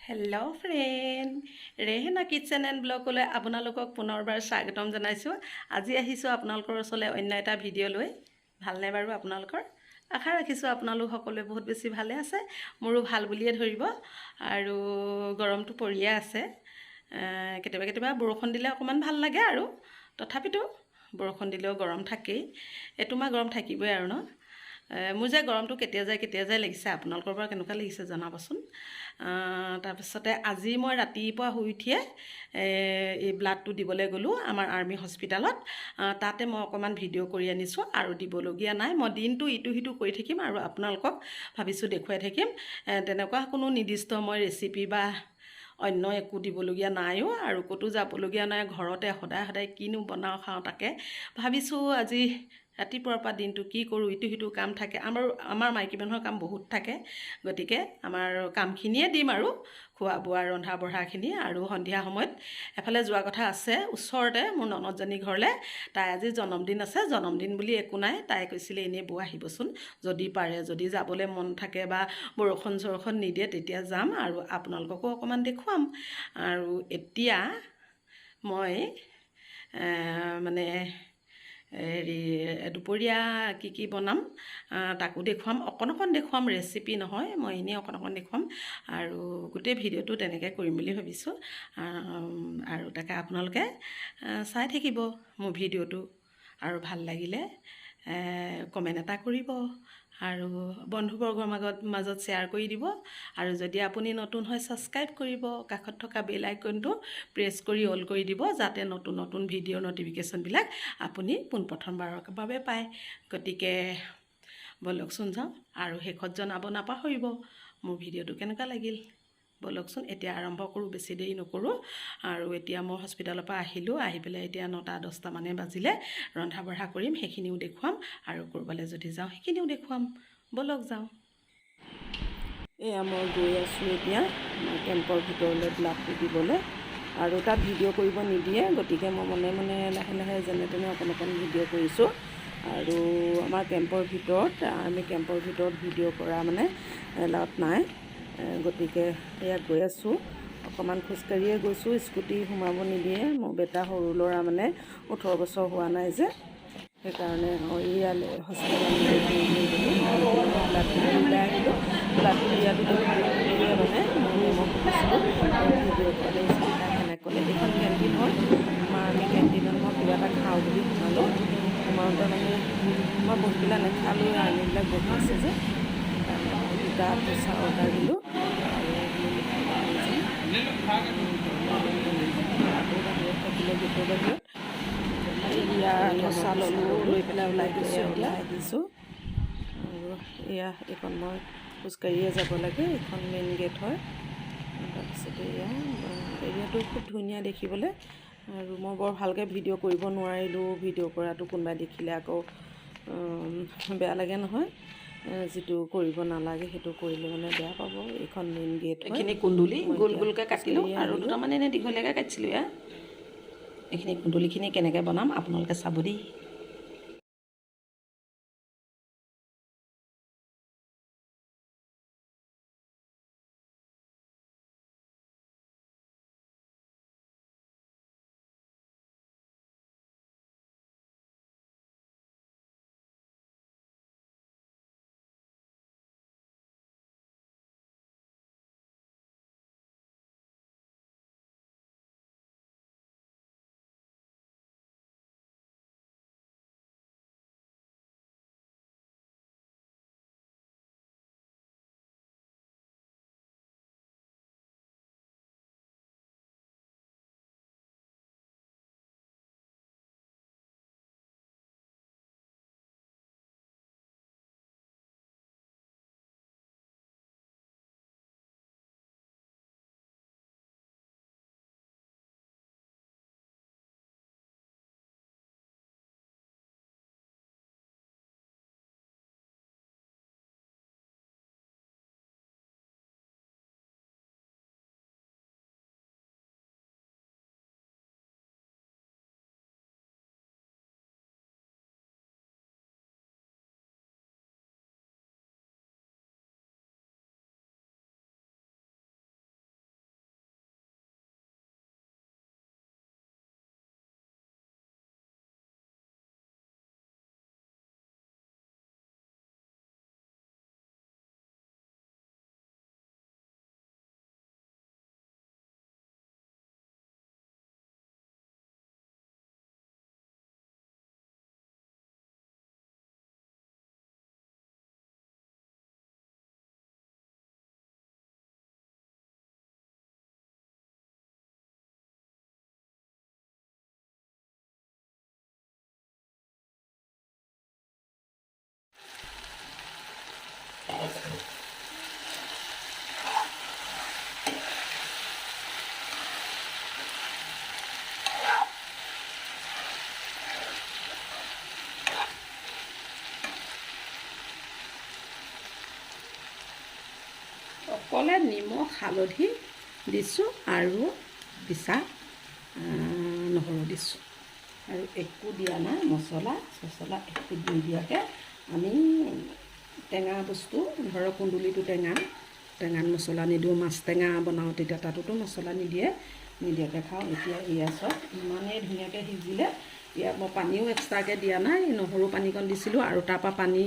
Hello' friend, Rehana kitchen and ব্লগলৈ আপোনালোকক পুনৰবাৰ স্বাগতম জনাইছোঁ। আজি আহিছোঁ আপোনালোকৰ ওচৰলৈ অন্য এটা ভিডিঅ' লৈ। ভালনে বাৰু আপোনালোকৰ? আশা ৰাখিছোঁ আপোনালোক সকলোৱে বহুত বেছি ভালে আছে। মোৰো ভাল বুলিয়ে ধৰিব। আৰু গৰমটো পৰিয়ে আছে। কেতিয়াবা কেতিয়াবা বৰষুণ দিলে অকণমান ভাল লাগে আৰু তথাপিতো বৰষুণ দিলেও গৰম থাকেই। এইটো মাহ গৰম থাকিবই আৰু ন। মোৰ যে গৰমটো কেতিয়া যায় লাগিছে, আপোনালোকৰ পৰা কেনেকুৱা লাগিছে জনাবচোন। তাৰপিছতে আজি মই ৰাতিপুৱা শুই উঠিয়ে এই ব্লাডটো দিবলৈ গ'লোঁ আমাৰ আৰ্মি হস্পিটালত। তাতে মই অকণমান ভিডিঅ' কৰি আনিছোঁ আৰু দিবলগীয়া নাই। মই দিনটো ইটো সিটো কৰি থাকিম আৰু আপোনালোকক ভাবিছোঁ দেখুৱাই থাকিম। তেনেকুৱা কোনো নিৰ্দিষ্ট মই ৰেচিপি বা অন্য একো দিবলগীয়া নাইও আৰু ক'তো যাবলগীয়া নাই। ঘৰতে সদায় কিনো বনাওঁ খাওঁ তাকে ভাবিছোঁ। আজি ৰাতিপুৱাৰ পৰা দিনটো কি কৰোঁ, ইটো সিটো কাম থাকে। আমাৰ মাইকী মানুহৰ কাম বহুত থাকে, গতিকে আমাৰ কামখিনিয়ে দিম আৰু খোৱা বোৱা ৰন্ধা বঢ়াখিনি। আৰু সন্ধিয়া সময়ত এফালে যোৱা কথা আছে ওচৰতে মোৰ ননদজনী ঘৰলৈ। তাই আজি জন্মদিন আছে। জন্মদিন বুলি একো নাই, তাই কৈছিলে এনেই বৌ আহিবচোন যদি পাৰে, যদি যাবলৈ মন থাকে বা বৰষুণ চৰষুণ নিদিয়ে তেতিয়া যাম আৰু আপোনালোককো অকণমান দেখুৱাম। আৰু এতিয়া মই মানে দুপৰীয়া কি বনাম তাকো দেখুৱাম। অকণ দেখুৱাম, ৰেচিপি নহয়, মই এনেই অকণ দেখুৱাম। আৰু গোটেই ভিডিঅ'টো তেনেকৈ কৰিম বুলি ভাবিছোঁ। আৰু তাকে আপোনালোকে চাই থাকিব মোৰ ভিডিঅ'টো। আৰু ভাল লাগিলে কমেণ্ট এটা কৰিব আৰু বন্ধুবৰ্গৰ মাজত শ্বেয়াৰ কৰি দিব। আৰু যদি আপুনি নতুন হয় ছাবস্ক্ৰাইব কৰিব, কাষত থকা বেল আইকনটো প্ৰেছ কৰি অল কৰি দিব, যাতে নতুন ভিডিঅ'ৰ ন'টিফিকেশ্যনবিলাক আপুনি পোনপ্ৰথমবাৰৰ বাবে পায়। গতিকে ব'লকচোন যাওঁ আৰু শেষত জনাব নাপাহৰিব মোৰ ভিডিঅ'টো কেনেকুৱা লাগিল। ব'লকচোন এতিয়া আৰম্ভ কৰোঁ, বেছি দেৰি নকৰোঁ। আৰু এতিয়া মই হস্পিটালৰ পৰা আহিলোঁ, আহি পেলাই এতিয়া 9-10 মানে বাজিলে। ৰন্ধা বঢ়া কৰিম, সেইখিনিও দেখুৱাম। আৰু ক'ৰবালৈ যদি যাওঁ সেইখিনিও দেখুৱাম। ব'লক যাওঁ। এয়া মই গৈ আছোঁ এতিয়া কেম্পৰ ভিতৰলৈ ব্লাডটো দিবলৈ। আৰু তাত ভিডিঅ' কৰিব নিদিয়ে, গতিকে মই মনে লাহে যেনে তেনে অকণ ভিডিঅ' কৰিছোঁ। আৰু আমাৰ কেম্পৰ ভিতৰত, আৰ্মি কেম্পৰ ভিতৰত ভিডিঅ' কৰা মানে এলাউড নাই। গতিকে এয়া গৈ আছোঁ, অকণমান খোজকাঢ়িয়ে গৈছোঁ। স্কুটি সোমাব নিদিয়ে। মোৰ বেটা সৰু ল'ৰা মানে 18 বছৰ হোৱা নাই যে, সেইকাৰণে ইয়ালৈ হস্পিটেললৈ ব্লাডটো দিবলৈ আহিলোঁ। ব্লাডটো দিয়াটো দেখিয়ে মানে মোৰ মেমক সুধিছিলোঁ ভিডিঅ' ক'লে স্কুলটা সেনেকৈ ক'লে। এইখন কেণ্টিন হয়, আমাৰ আৰ্মি কেণ্টিনত মই কিবা এটা খাওঁ বুলি সোমালোঁ। সোমাওঁতে মানে মই বহি পেলাই নাখালোঁ, আৰ্মিবিলাক বহি আছে যে, সেইকাৰণে মই 2টা দোচা অৰ্ডাৰ দিলোঁ। আৰু বাহিৰত থাকিলে গেটৰ বাহিৰত এয়া দোচা ল'লোঁ, লৈ পেলাই ওলাই আহিছোঁ। আৰু এইখন মই খোজকাঢ়িয়ে যাব লাগে, এইখন মেইন গেট হয়। তাৰপিছতে এৰিয়াটো খুব ধুনীয়া দেখিবলৈ। আৰু মই বৰ ভালকৈ ভিডিঅ' কৰিব নোৱাৰিলোঁ। ভিডিঅ' কৰাটো কোনোবাই দেখিলে আকৌ বেয়া লাগে নহয়। যিটো কৰিব নালাগে সেইটো কৰিলে মানে বেয়া পাব। এইখন মেইন গেট হয়। এইখিনি কুন্দুলি গোলকৈ কাটিলোঁ আৰু দুটামান এনেই দীঘলীয়াকৈ কাটিছিলোঁ। এইখিনি কুন্দুলিখিনি কেনেকৈ বনাম আপোনালোকে চাব দেই। অকলে নিমখ হালধি দিছোঁ আৰু পিছা নহৰু দিছোঁ আৰু একো দিয়া নাই মছলা একো নিদিয়াকৈ আমি টেঙা বস্তু ধৰক কুন্দুলিটো টেঙাত মছলা নিদিওঁ মাছ টেঙা বনাওঁ তেতিয়া তাতোতো মছলা নিদিয়াকৈ খাওঁ এতিয়া এয়া চব ইমানেই ধুনীয়াকৈ সিজিলে ইয়াত মই পানীও এক্সট্ৰাকৈ দিয়া নাই নহৰু পানীকণ দিছিলোঁ আৰু তাৰপৰা পানী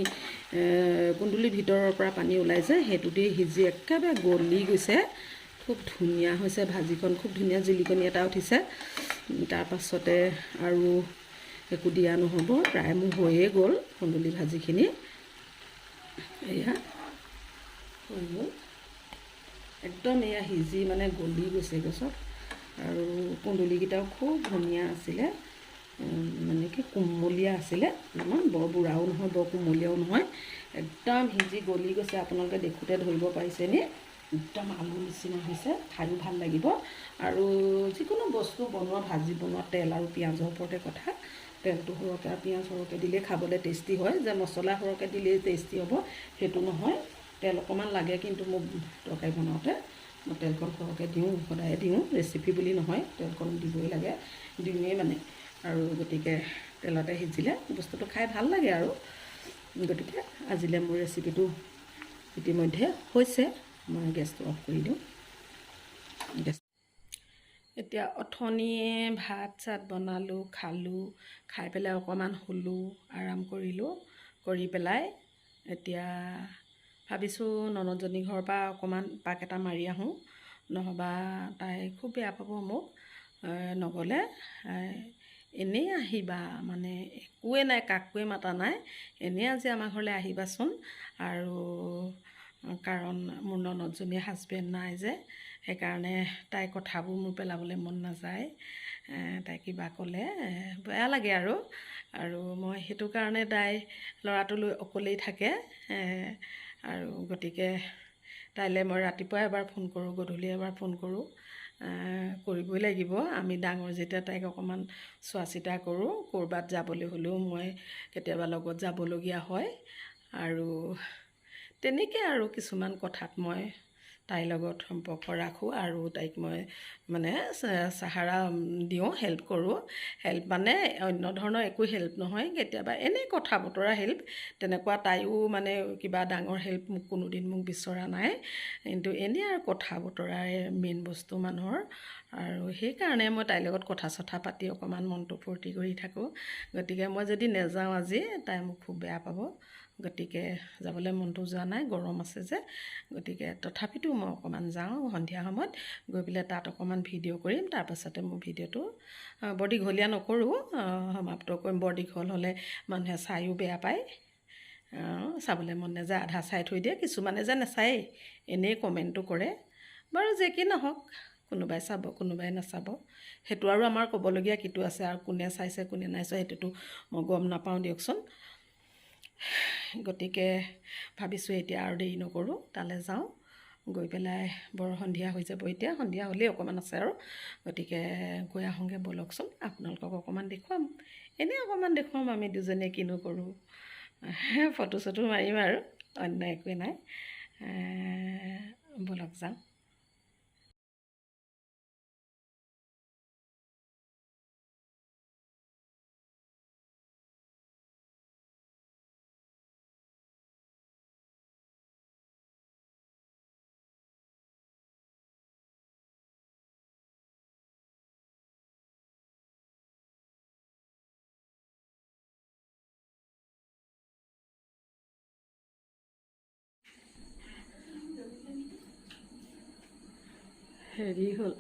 কুন্দুলিৰ ভিতৰৰ পৰা পানী ওলাইছে সেইটো দি সিজি একেবাৰে গলি গৈছে খুব ধুনীয়া হৈছে ভাজিখন খুব ধুনীয়া জিলিকনি এটা উঠিছে তাৰপাছতে আৰু একো দিয়া নহ'ব প্ৰায় মোৰ হৈয়ে গ'ল কুন্দুলি ভাজিখিনি এয়া হৈ গ'ল একদম এয়া সিজি মানে গলি গৈছে গছত আৰু কুন্দুলিকেইটাও খুব ধুনীয়া আছিলে মানে কি কোমলীয়া আছিলে ইমান বৰ বুঢ়াও নহয় বৰ কোমলীয়াও নহয় একদম সিজি গলি গৈছে আপোনালোকে দেখোঁতে ধৰিব পাৰিছেনে একদম আলু নিচিনা হৈছে খায়ো ভাল লাগিব আৰু যিকোনো বস্তু বনোৱা ভাজি বনোৱা তেল আৰু পিঁয়াজৰ ওপৰতে কথা তেলটো সৰহকৈ আৰু পিঁয়াজ সৰহকৈ দিলে খাবলৈ টেষ্টি হয় যে মছলা সৰহকৈ দিলেই টেষ্টি হ'ব সেইটো নহয় তেল অকণমান লাগে কিন্তু মোক তৰকাৰী বনাওঁতে মই তেলকণ সৰহকৈ দিওঁ সদায় দিওঁ ৰেচিপি বুলি নহয় তেলকণ দিবই লাগে দিওঁৱেই মানে আৰু গতিকে তেলতে সিজিলে বস্তুটো খাই ভাল লাগে আৰু গতিকে আজিলৈ মোৰ ৰেচিপিটো ইতিমধ্যে হৈছে মই গেছটো অফ কৰি দিওঁ এতিয়া অথনিয়ে ভাত চাত বনালোঁ খালোঁ খাই পেলাই অকণমান শুলোঁ আৰাম কৰিলোঁ কৰি পেলাই এতিয়া ভাবিছোঁ ননদজনী ঘৰৰ পৰা অকণমান পাক এটা মাৰি আহোঁ নহবা তাই খুব বেয়া পাব মোক নগ'লে এনেই আহিবা মানে একোৱে নাই কাকোৱে মাতা নাই এনেই আজি আমাৰ ঘৰলৈ আহিবাচোন আৰু কাৰণ মোৰ ননদজনীৰ হাজবেণ্ড নাই যে সেইকাৰণে তাইৰ কথাবোৰ মোৰ পেলাবলৈ মন নাযায় তাই কিবা ক'লে বেয়া লাগে আৰু মই সেইটো কাৰণে তাই ল'ৰাটো লৈ অকলেই থাকে আৰু গতিকে তাইলৈ মই ৰাতিপুৱা এবাৰ ফোন কৰোঁ গধূলি এবাৰ ফোন কৰোঁ কৰিবই লাগিব আমি ডাঙৰ যেতিয়া তাইক অকণমান চোৱা চিতা কৰোঁ ক'ৰবাত যাবলৈ হ'লেও মই কেতিয়াবা লগত যাবলগীয়া হয় আৰু তেনেকৈ আৰু কিছুমান কথাত মই তাইৰ লগত সম্পৰ্ক ৰাখোঁ আৰু তাইক মই মানে সাহাৰা দিওঁ হেল্প কৰোঁ হেল্প মানে অন্য ধৰণৰ একো হেল্প নহয় কেতিয়াবা এনেই কথা বতৰা হেল্প তেনেকুৱা তাইও মানে কিবা ডাঙৰ হেল্প মোক কোনোদিন মোক বিচৰা নাই কিন্তু এনেই আৰু কথা বতৰাই মেইন বস্তু মানুহৰ আৰু সেইকাৰণে মই তাইৰ লগত কথা চথা পাতি অকণমান মনটো ফূৰ্তি কৰি থাকোঁ গতিকে মই যদি নেযাওঁ আজি তাই মোক খুব বেয়া পাব গতিকে যাবলৈ মনটো যোৱা নাই গৰম আছে যে গতিকে তথাপিতো মই অকণমান যাওঁ সন্ধিয়া সময়ত গৈ পেলাই তাত অকণমান ভিডিঅ' কৰিম তাৰপাছতে মোৰ ভিডিঅ'টো বৰ দীঘলীয়া নকৰোঁ সমাপ্ত কৰিম বৰ দীঘল হ'লে মানুহে চায়ো বেয়া পায় চাবলৈ মন নাযায় আধা চাই থৈ দিয়ে কিছুমানে যে নাচায়েই এনেই কমেণ্টটো কৰে বাৰু যে কি নহওক কোনোবাই চাব কোনোবাই নাচাব সেইটো আৰু আমাৰ ক'বলগীয়া কিটো আছে আৰু কোনে চাইছে কোনে নাই চোৱা সেইটোতো মই গম নাপাওঁ দিয়কচোন গতিকে ভাবিছোঁ এতিয়া আৰু দেৰি নকৰোঁ তালৈ যাওঁ গৈ পেলাই বৰ সন্ধিয়া হৈ যাব এতিয়া সন্ধিয়া হ'লেই অকণমান আছে আৰু গতিকে গৈ আহোঁগৈ ব'লকচোন আপোনালোকক অকণমান দেখুৱাম এনেই অকণমান দেখুৱাম আমি দুজনীয়ে কিনো কৰোঁ ফটো চটো মাৰিম আৰু অন্য একোৱেই নাই ব'লক যাওঁ হেৰি হ'ল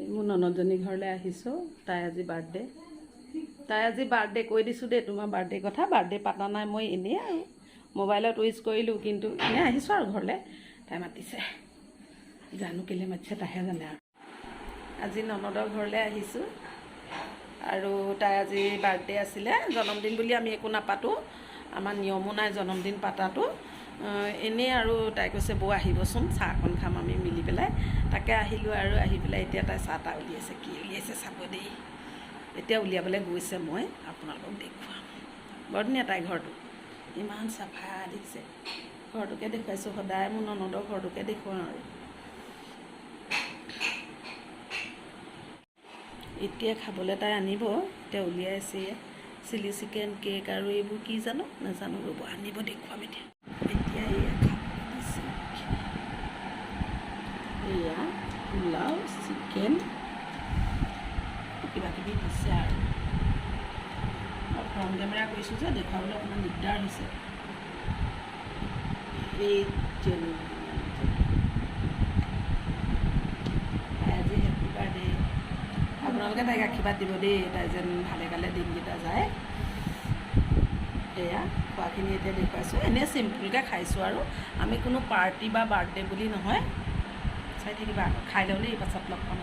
মোৰ ননদজনী ঘৰলৈ আহিছোঁ তাই আজি বাৰ্থডে কৈ দিছোঁ দেই তোমাৰ বাৰ্থডে কথা বাৰ্থডে পাতা নাই মই এনেই আৰু মোবাইলত উইচ কৰিলোঁ কিন্তু এনেই আহিছোঁ আৰু ঘৰলৈ তাই মাতিছে জানো কেলৈ মাতিছে তাইহে জানে আৰু আজি ননদৰ ঘৰলৈ আহিছোঁ আৰু তাই আজি বাৰ্থডে আছিলে জন্মদিন বুলি আমি একো নাপাতোঁ আমাৰ নিয়মো নাই জন্মদিন পাতাটো এনেই আৰু তাই কৈছে বৌ আহিবচোন চাহকণ খাম আমি মিলি পেলাই তাকে আহিলোঁ আৰু আহি পেলাই এতিয়া তাই চাহ তাহ উলিয়াইছে কি উলিয়াইছে চাব দেই এতিয়া উলিয়াবলৈ গৈছে মই আপোনালোকক দেখুৱাম বৰ ধুনীয়া তাই ঘৰটো ইমান চাফা দেখিছে ঘৰটোকে দেখুৱাইছোঁ সদায় মোৰ ননদৰ ঘৰটোকে দেখুৱাওঁ আৰু এতিয়া খাবলৈ তাই আনিব এতিয়া উলিয়াইছে চিলি চিকেন কেক আৰু এইবোৰ কি জানো নাজানো ৰ'ব আনিব দেখুৱাম এতিয়া এতিয়া এয়া খাবলৈ দিছে এয়া পোলাও চিকেন কিবা কিবি দিছে আৰু ফ্ৰণ্ট কেমেৰা কৰিছোঁ যে দেখুৱাবলৈ অকণমান দিগদাৰ হৈছে এই আজি হেপী বাৰ্থডে আপোনালোকে তাইক আশীৰ্বাদ দিব দেই তাই যেন ভালে কালে দিনকেইটা যায় এয়া খোৱাখিনি এতিয়া দেখুৱাইছোঁ এনেই চিম্পুলকৈ খাইছোঁ আৰু আমি কোনো পাৰ্টি বা বাৰ্থডে বুলি নহয় চাই থাকিবা খাই লওঁ দেই পাছত লগ পাম